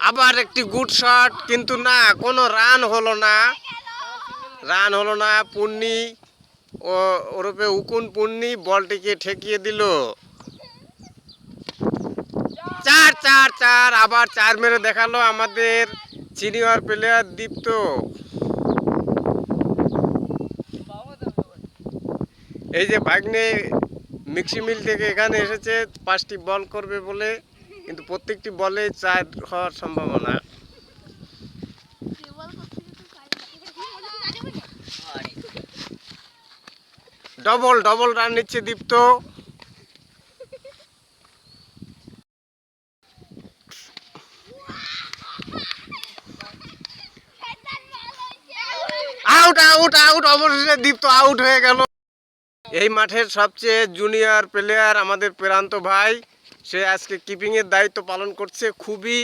আবার একটি good shot, কিন্তু না, কোনো রান হলো না। পুন্নি ও ওরূপে উকুন পুন্নি বলটিকে ঠেকিয়ে দিল। 4 আবার 4 মেরে দেখালো আমাদের সিনিয়র প্লেয়ার দীপ্ত। এই যে ভাগ্নে মিক্সি মিল থেকে এখানে এসেছে 5টি বল করবে বলে, কিন্তু প্রত্যেকটি বলে 4 হওয়ার সম্ভাবনা। ডবল রান নিচ্ছে দীপ্ত। আউট, অবশেষে দীপ্ত আউট হয়ে গেল। এই মাঠের সবচেয়ে জুনিয়র প্লেয়ার আমাদের প্রান্ত ভাই, সে আজকে কিপিং এর দায়িত্ব পালন করছে। খুবই